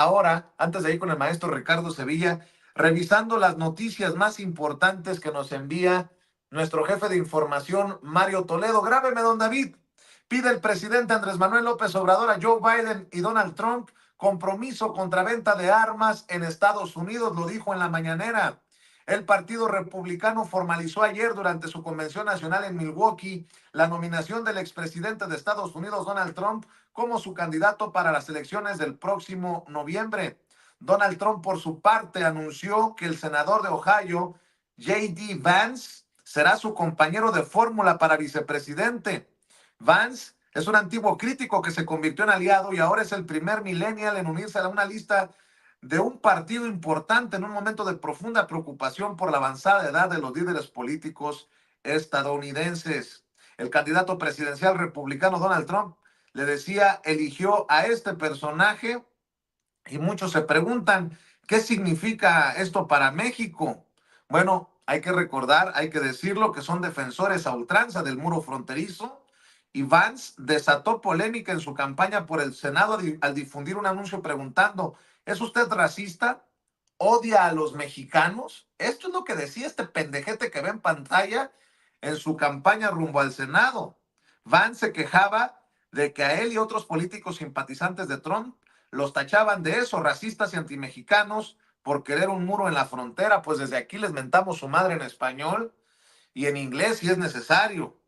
Ahora, antes de ir con el maestro Ricardo Sevilla, revisando las noticias más importantes que nos envía nuestro jefe de información, Mario Toledo. Grábeme, don David. Pide el presidente Andrés Manuel López Obrador a Joe Biden y Donald Trump compromiso contra venta de armas en Estados Unidos, lo dijo en la mañanera. El Partido Republicano formalizó ayer durante su convención nacional en Milwaukee la nominación del expresidente de Estados Unidos, Donald Trump, como su candidato para las elecciones del próximo noviembre. Donald Trump, por su parte, anunció que el senador de Ohio, J.D. Vance, será su compañero de fórmula para vicepresidente. Vance es un antiguo crítico que se convirtió en aliado y ahora es el primer millennial en unirse a una lista de un partido importante en un momento de profunda preocupación por la avanzada edad de los líderes políticos estadounidenses. El candidato presidencial republicano Donald Trump, le decía, eligió a este personaje y muchos se preguntan, ¿qué significa esto para México? Bueno, hay que recordar, hay que decirlo, que son defensores a ultranza del muro fronterizo y Vance desató polémica en su campaña por el Senado al difundir un anuncio preguntando, ¿es usted racista? ¿Odia a los mexicanos? Esto es lo que decía este pendejete que ve en pantalla en su campaña rumbo al Senado. Vance se quejaba de que a él y otros políticos simpatizantes de Trump los tachaban de eso, racistas y antimexicanos, por querer un muro en la frontera, pues desde aquí les mentamos su madre en español y en inglés si es necesario.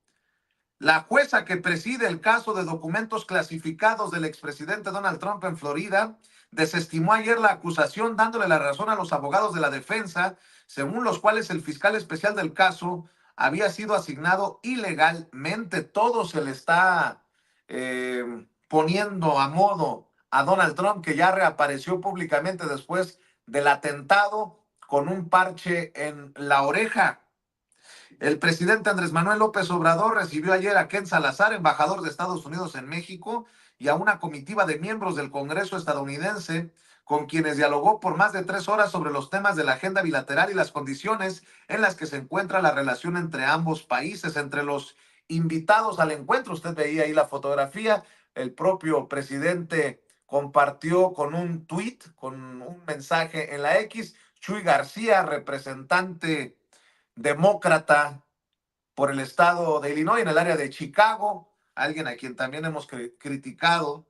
La jueza que preside el caso de documentos clasificados del expresidente Donald Trump en Florida desestimó ayer la acusación dándole la razón a los abogados de la defensa, según los cuales el fiscal especial del caso había sido asignado ilegalmente. Todo se le está poniendo a modo a Donald Trump, que ya reapareció públicamente después del atentado con un parche en la oreja. El presidente Andrés Manuel López Obrador recibió ayer a Ken Salazar, embajador de Estados Unidos en México, y a una comitiva de miembros del Congreso estadounidense, con quienes dialogó por más de 3 horas sobre los temas de la agenda bilateral y las condiciones en las que se encuentra la relación entre ambos países. Entre los invitados al encuentro, usted veía ahí la fotografía, el propio presidente compartió con un tuit, con un mensaje en la X, Chuy García, representante demócrata por el estado de Illinois, en el área de Chicago, alguien a quien también hemos criticado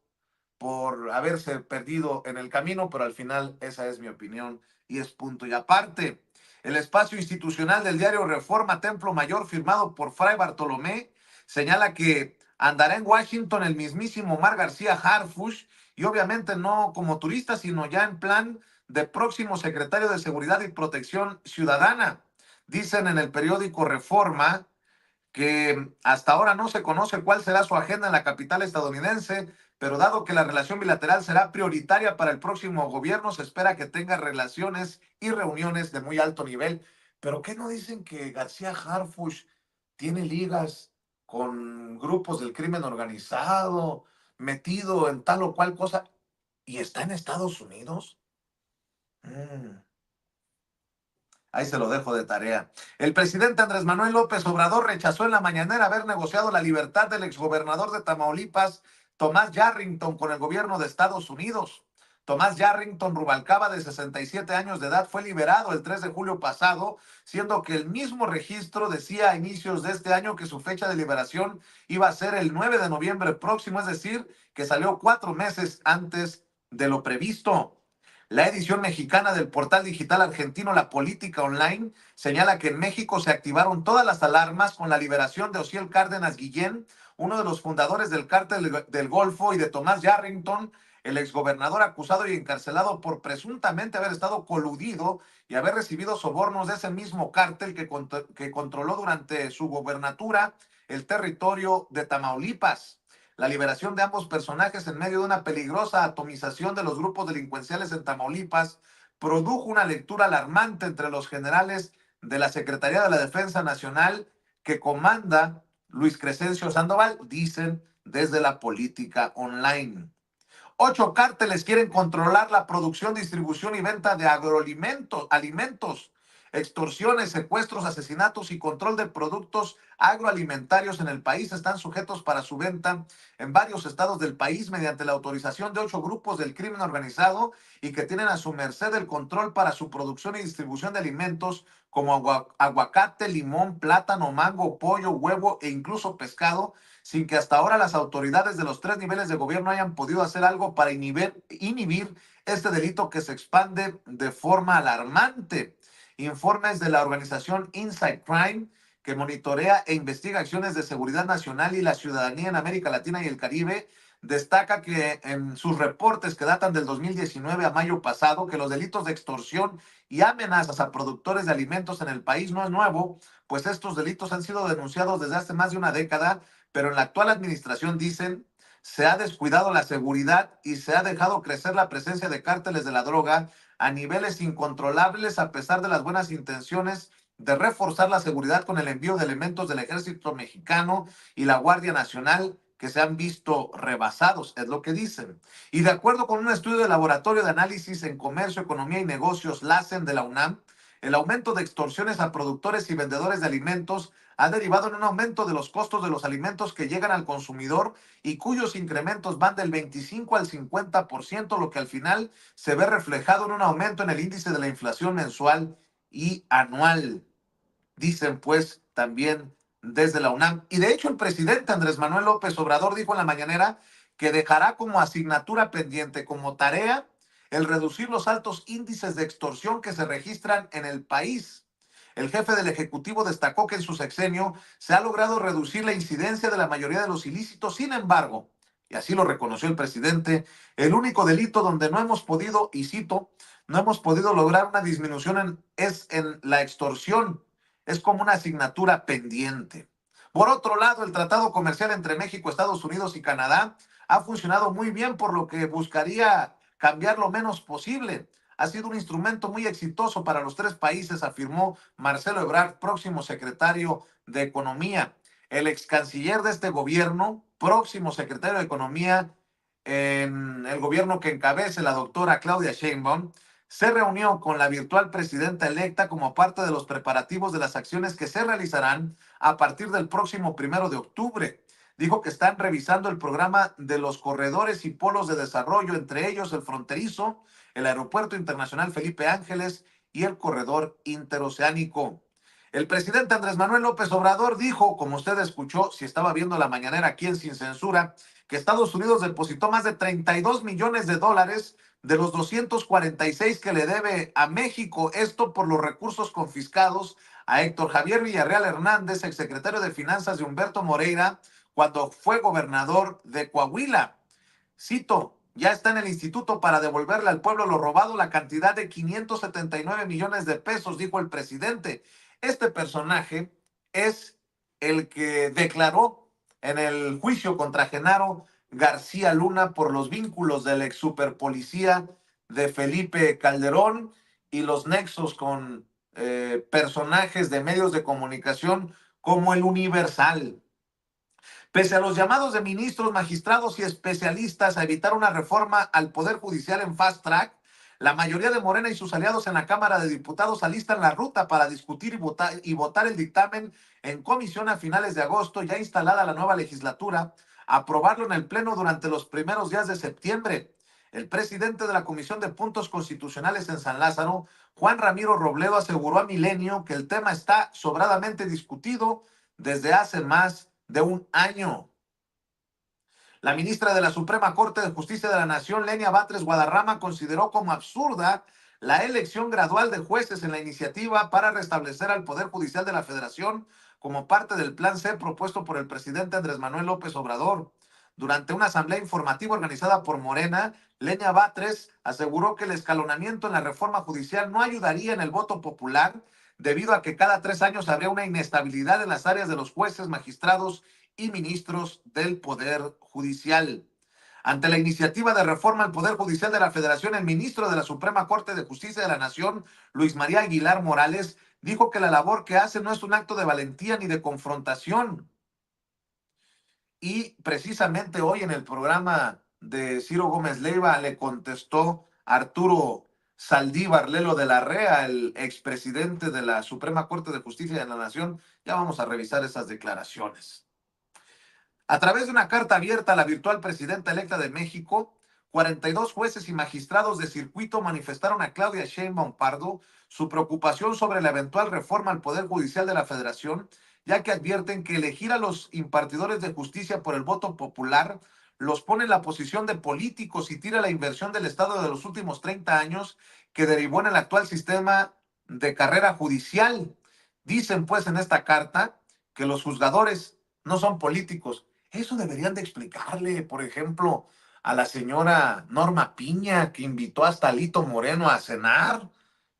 por haberse perdido en el camino, pero al final esa es mi opinión y es punto y aparte. El espacio institucional del diario Reforma Templo Mayor, firmado por Fray Bartolomé, señala que andará en Washington el mismísimo Omar García Harfuch, y obviamente no como turista, sino ya en plan de próximo secretario de Seguridad y Protección Ciudadana. Dicen en el periódico Reforma que hasta ahora no se conoce cuál será su agenda en la capital estadounidense, pero dado que la relación bilateral será prioritaria para el próximo gobierno, se espera que tenga relaciones y reuniones de muy alto nivel. ¿Pero qué no dicen que García Harfuch tiene ligas con grupos del crimen organizado, metido en tal o cual cosa, y está en Estados Unidos? Mm. Ahí se lo dejo de tarea. El presidente Andrés Manuel López Obrador rechazó en la mañanera haber negociado la libertad del exgobernador de Tamaulipas, Tomás Yarrington, con el gobierno de Estados Unidos. Tomás Yarrington Rubalcaba, de 67 años de edad, fue liberado el 3 de julio pasado, siendo que el mismo registro decía a inicios de este año que su fecha de liberación iba a ser el 9 de noviembre próximo, es decir, que salió 4 meses antes de lo previsto. La edición mexicana del portal digital argentino La Política Online señala que en México se activaron todas las alarmas con la liberación de Osiel Cárdenas Guillén, uno de los fundadores del Cártel del Golfo, y de Tomás Yarrington, el exgobernador acusado y encarcelado por presuntamente haber estado coludido y haber recibido sobornos de ese mismo cártel que controló durante su gobernatura el territorio de Tamaulipas. La liberación de ambos personajes en medio de una peligrosa atomización de los grupos delincuenciales en Tamaulipas produjo una lectura alarmante entre los generales de la Secretaría de la Defensa Nacional que comanda Luis Crescencio Sandoval, dicen desde La Política Online. 8 cárteles quieren controlar la producción, distribución y venta de agroalimentos, alimentos. Extorsiones, secuestros, asesinatos y control de productos agroalimentarios en el país están sujetos para su venta en varios estados del país mediante la autorización de 8 grupos del crimen organizado y que tienen a su merced el control para su producción y distribución de alimentos como aguacate, limón, plátano, mango, pollo, huevo e incluso pescado, sin que hasta ahora las autoridades de los 3 niveles de gobierno hayan podido hacer algo para inhibir este delito que se expande de forma alarmante. Informes de la organización Inside Crime, que monitorea e investiga acciones de seguridad nacional y la ciudadanía en América Latina y el Caribe, destaca que en sus reportes que datan del 2019 a mayo pasado, que los delitos de extorsión y amenazas a productores de alimentos en el país no es nuevo, pues estos delitos han sido denunciados desde hace más de una década, pero en la actual administración, dicen, se ha descuidado la seguridad y se ha dejado crecer la presencia de cárteles de la droga a niveles incontrolables a pesar de las buenas intenciones de reforzar la seguridad con el envío de elementos del ejército mexicano y la Guardia Nacional que se han visto rebasados, es lo que dicen. Y de acuerdo con un estudio del Laboratorio de Análisis en Comercio, Economía y Negocios, LACEN de la UNAM, el aumento de extorsiones a productores y vendedores de alimentos ha derivado en un aumento de los costos de los alimentos que llegan al consumidor y cuyos incrementos van del 25 al 50%, lo que al final se ve reflejado en un aumento en el índice de la inflación mensual y anual. Dicen pues también desde la UNAM. Y de hecho el presidente Andrés Manuel López Obrador dijo en la mañanera que dejará como asignatura pendiente, como tarea, el reducir los altos índices de extorsión que se registran en el país. El jefe del Ejecutivo destacó que en su sexenio se ha logrado reducir la incidencia de la mayoría de los ilícitos. Sin embargo, y así lo reconoció el presidente, el único delito donde no hemos podido, y cito, no hemos podido lograr una disminución es en la extorsión. Es como una asignatura pendiente. Por otro lado, el tratado comercial entre México, Estados Unidos y Canadá ha funcionado muy bien, por lo que buscaría cambiar lo menos posible. Ha sido un instrumento muy exitoso para los 3 países, afirmó Marcelo Ebrard, próximo secretario de Economía. El ex canciller de este gobierno, próximo secretario de Economía en el gobierno que encabece la doctora Claudia Sheinbaum, se reunió con la virtual presidenta electa como parte de los preparativos de las acciones que se realizarán a partir del próximo 1 de octubre. Dijo que están revisando el programa de los corredores y polos de desarrollo, entre ellos el fronterizo, el Aeropuerto Internacional Felipe Ángeles y el corredor interoceánico. El presidente Andrés Manuel López Obrador dijo, como usted escuchó, si estaba viendo la mañanera aquí en Sin Censura, que Estados Unidos depositó más de 32 millones de dólares de los 246 que le debe a México, esto por los recursos confiscados a Héctor Javier Villarreal Hernández, exsecretario de Finanzas de Humberto Moreira, cuando fue gobernador de Coahuila. Cito, ya está en el instituto para devolverle al pueblo lo robado la cantidad de 579 millones de pesos, dijo el presidente. Este personaje es el que declaró en el juicio contra Genaro García Luna por los vínculos del ex superpolicía de Felipe Calderón y los nexos con personajes de medios de comunicación como el Universal. Pese a los llamados de ministros, magistrados y especialistas a evitar una reforma al Poder Judicial en fast track, la mayoría de Morena y sus aliados en la Cámara de Diputados alistan la ruta para discutir y votar el dictamen en comisión a finales de agosto, ya instalada la nueva legislatura, aprobarlo en el Pleno durante los primeros días de septiembre. El presidente de la Comisión de Puntos Constitucionales en San Lázaro, Juan Ramiro Robledo, aseguró a Milenio que el tema está sobradamente discutido desde hace más de un año. La ministra de la Suprema Corte de Justicia de la Nación, Lenia Batres Guadarrama, consideró como absurda la elección gradual de jueces en la iniciativa para restablecer al Poder Judicial de la Federación como parte del Plan C propuesto por el presidente Andrés Manuel López Obrador. Durante una asamblea informativa organizada por Morena, Lenia Batres aseguró que el escalonamiento en la reforma judicial no ayudaría en el voto popular, debido a que cada 3 años habría una inestabilidad en las áreas de los jueces, magistrados y ministros del Poder Judicial. Ante la iniciativa de reforma al Poder Judicial de la Federación, el ministro de la Suprema Corte de Justicia de la Nación, Luis María Aguilar Morales, dijo que la labor que hace no es un acto de valentía ni de confrontación. Y precisamente hoy en el programa de Ciro Gómez Leiva le contestó Arturo Saldívar Lelo de la Rea, el expresidente de la Suprema Corte de Justicia de la Nación. Ya vamos a revisar esas declaraciones. A través de una carta abierta a la virtual presidenta electa de México, 42 jueces y magistrados de circuito manifestaron a Claudia Sheinbaum Pardo su preocupación sobre la eventual reforma al Poder Judicial de la Federación, ya que advierten que elegir a los impartidores de justicia por el voto popular los pone en la posición de políticos y tira la inversión del Estado de los últimos 30 años que derivó en el actual sistema de carrera judicial. Dicen pues en esta carta que los juzgadores no son políticos. Eso deberían de explicarle, por ejemplo, a la señora Norma Piña, que invitó hasta Lito Moreno a cenar.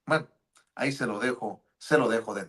Bueno, ahí se lo dejo de